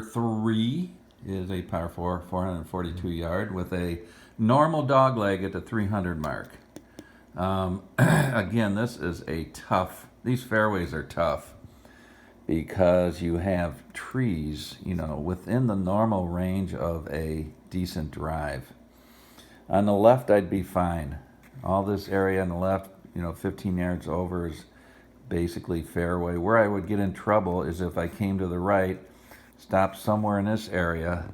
3 is a par 4, 442 yard with a normal dog leg at the 300 mark. Again, this is a tough, these fairways are tough because you have trees, you know, within the normal range of a decent drive. On the left, I'd be fine. All this area on the left, you know, 15 yards over is basically fairway. Where I would get in trouble is if I came to the right, stopped somewhere in this area,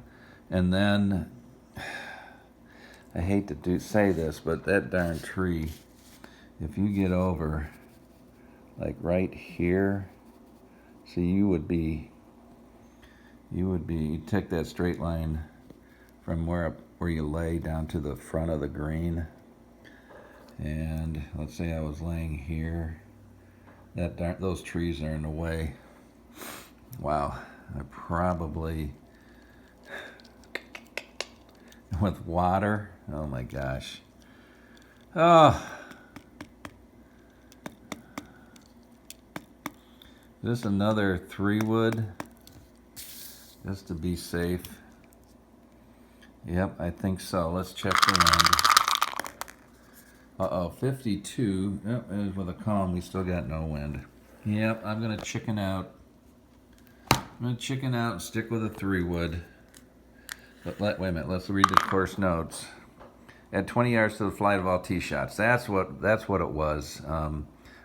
and then, I hate to say this, but that darn tree, if you get over, like right here, see, you'd take that straight line from where you lay down to the front of the green, and let's say I was laying here, those trees are in the way. Wow, I probably, with water, oh my gosh. Oh, just another 3-wood, just to be safe. Yep, I think so. Let's check the wind. Uh-oh, 52. Yep, it is with a calm. We still got no wind. Yep, I'm going to chicken out. I'm going to chicken out and stick with a 3-wood. But wait a minute. Let's read the course notes. At 20 yards to the flight of all tee shots. That's what it was.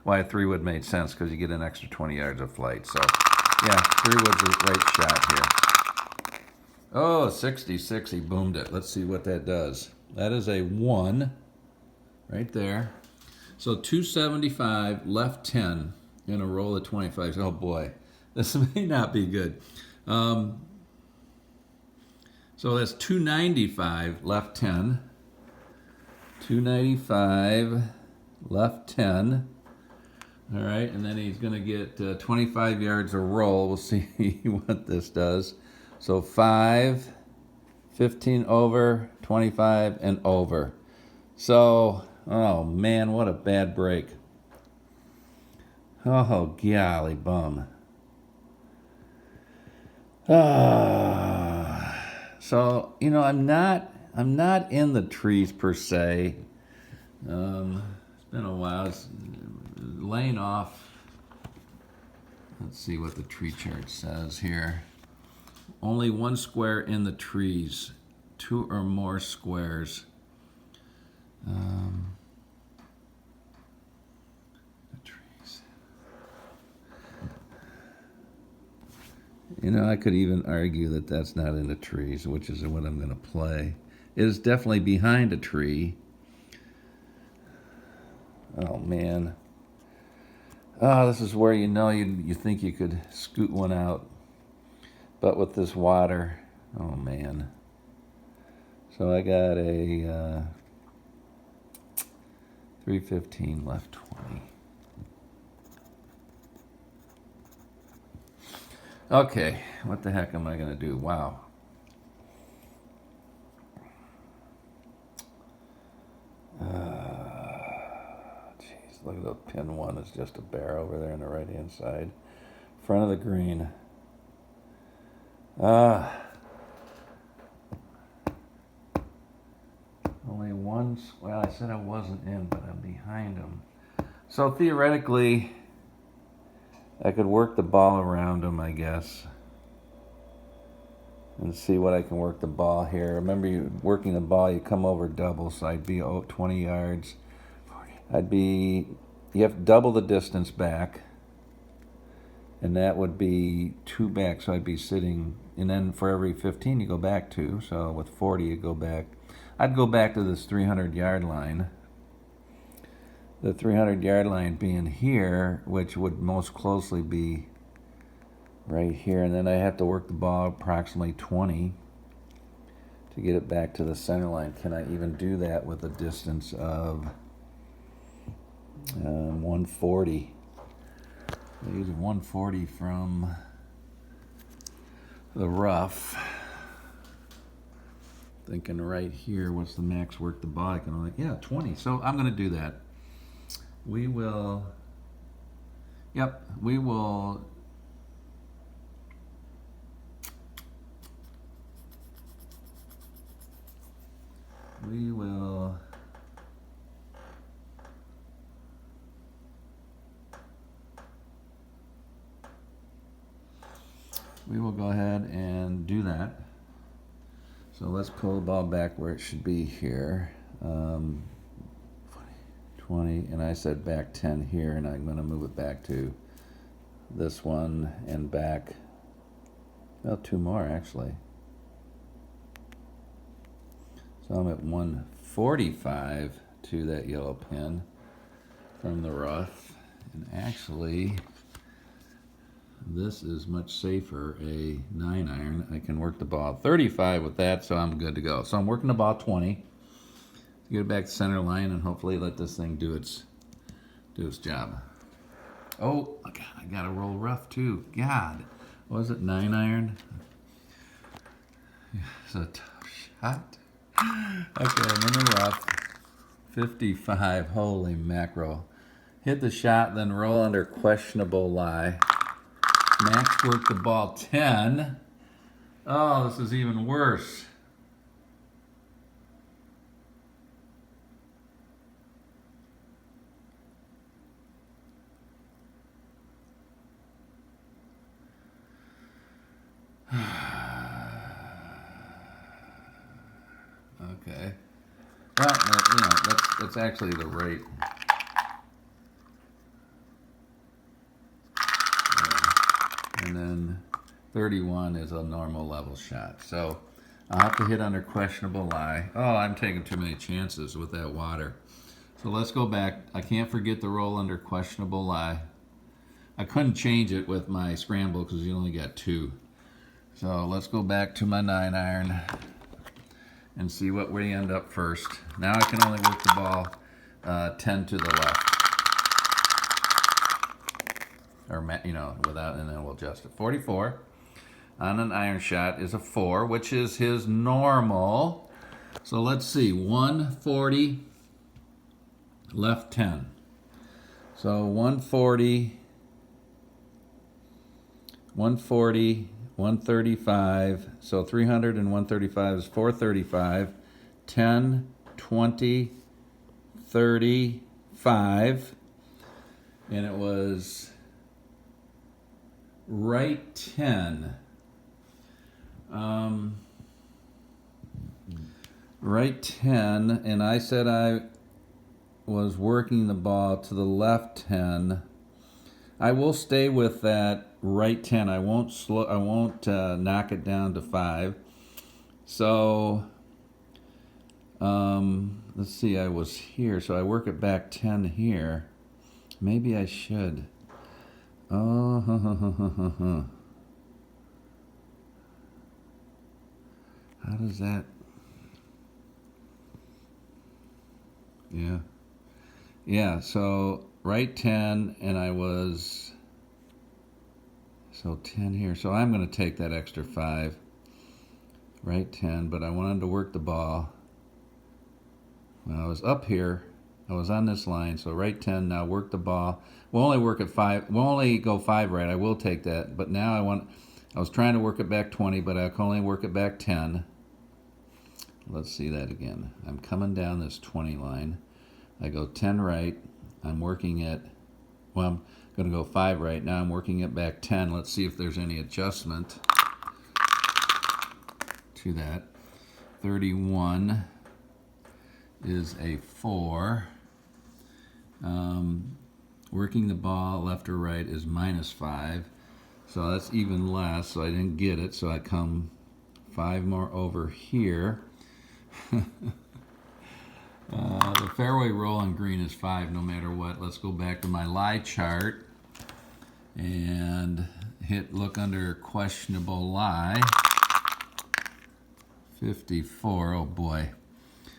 Why a 3-wood made sense, because you get an extra 20 yards of flight. So, yeah, 3-wood's a great shot here. Oh, 66. He boomed it. Let's see what that does. That is a 1 right there. So 275, left 10, and a roll of 25. Oh, boy. This may not be good. So that's 295, left 10. 295, left 10. All right, and then he's going to get 25 yards a roll. We'll see what this does. So 5, 15 over, 25, and over. So, oh man, what a bad break. Oh, golly bum. So, you know, I'm not in the trees per se. It's been a while. It's laying off. Let's see what the tree chart says here. Only 1 square in the trees, 2 or more squares. The trees. You know, I could even argue that that's not in the trees, which is what I'm going to play. It is definitely behind a tree. Oh, man. Oh, this is where you know you think you could scoot one out. But with this water, oh man. So I got a 315, left 20. Okay, what the heck am I going to do? Wow. Jeez, look at the pin 1. It's just a bear over there on the right-hand side. Front of the green. Only 1, well, I said I wasn't in, but I'm behind him. So theoretically, I could work the ball around him, I guess, and see what I can work the ball here. Remember, working the ball, you come over double, so I'd be 20 yards. You have to double the distance back, and that would be 2 back, so I'd be sitting, and then for every 15 you go back 2, so with 40 you go back. I'd go back to this 300-yard line. The 300-yard line being here, which would most closely be right here, and then I have to work the ball approximately 20 to get it back to the center line. Can I even do that with a distance of 140? Use 140 from the rough. Thinking right here, what's the max work the ball? I can only, 20. So I'm going to do that. We will we will go ahead and do that. So let's pull the ball back where it should be here. 20, and I said back 10 here, and I'm going to move it back to this one and back, well, 2 more actually. So I'm at 145 to that yellow pin from the rough. And actually, this is much safer, a 9-iron. I can work the ball 35 with that, so I'm good to go. So I'm working the ball 20. Get it back to center line and hopefully let this thing do its job. Oh, God, I got to roll rough too. God, what was it, 9-iron? It's a tough shot. Okay, I'm in the rough. 55, holy mackerel. Hit the shot, then roll under questionable lie. Max worked the ball 10. Oh, this is even worse. Okay. Well, you know, that's actually the rate. Yeah. And then 31 is a normal level shot. So I'll have to hit under questionable lie. Oh, I'm taking too many chances with that water. So let's go back. I can't forget the roll under questionable lie. I couldn't change it with my scramble because you only got 2. So let's go back to my 9-iron and see what we end up first. Now I can only work the ball 10 to the left. Or, you know, without, and then we'll adjust it. 44 on an iron shot is a 4, which is his normal. So let's see, 140, left 10. So 140, 135, so 300 and 135 is 435, 10, 20, 35, and it was right 10. Right 10, and I said I was working the ball to the left 10. I will stay with that right 10. I won't knock it down to 5. So let's see, I was here, so I work it back 10 here. Maybe I should. Oh, how does that? Yeah, so right 10, and I was, so 10 here. So I'm going to take that extra 5, right 10, but I wanted to work the ball. When I was up here, I was on this line, so right 10, now work the ball. We'll only work at 5, we'll only go 5 right, I will take that, but now I was trying to work it back 20, but I can only work it back 10. Let's see that again. I'm coming down this 20 line. I go 10 right. I'm working it. Well, I'm going to go 5 right. Now I'm working it back 10. Let's see if there's any adjustment to that. 31 is a 4. Working the ball left or right is -5. So that's even less. So I didn't get it. So I come 5 more over here. The fairway roll on green is 5 no matter what. Let's go back to my lie chart and look under questionable lie. 54, oh boy.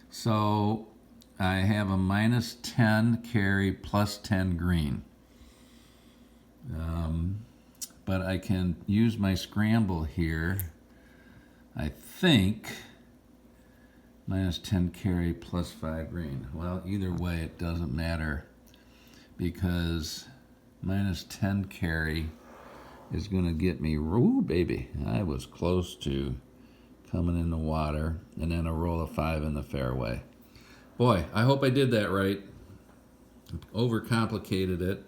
So I have a -10 carry, +10 green. But I can use my scramble here, I think. -10 carry, +5 green. Well, either way, it doesn't matter because -10 carry is going to get me, ooh, baby, I was close to coming in the water, and then a roll of 5 in the fairway. Boy, I hope I did that right. Overcomplicated it.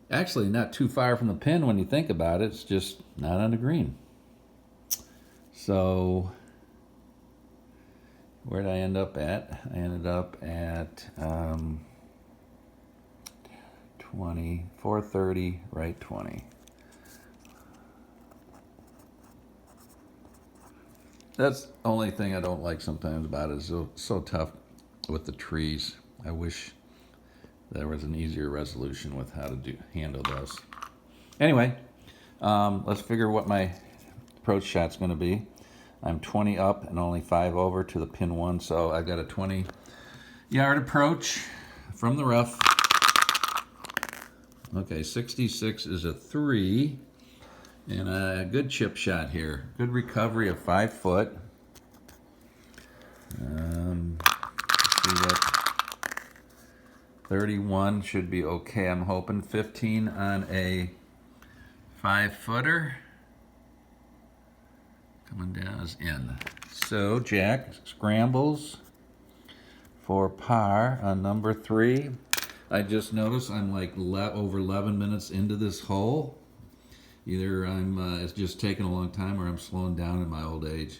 Actually, not too far from the pin when you think about it. It's just not on the green. So where did I end up at? I ended up at 20, 430, right 20. That's the only thing I don't like sometimes about it. It's so tough with the trees. I wish there was an easier resolution with how to handle those. Anyway, let's figure what my approach shot's going to be. I'm 20 up and only 5 over to the pin 1, so I've got a 20-yard approach from the rough. Okay, 66 is a 3, and a good chip shot here. Good recovery of 5 foot. See what 31 should be okay. I'm hoping 15 on a 5-footer. Coming down is in. So Jack scrambles for par on number 3. I just noticed I'm like over 11 minutes into this hole. Either it's just taking a long time or I'm slowing down in my old age.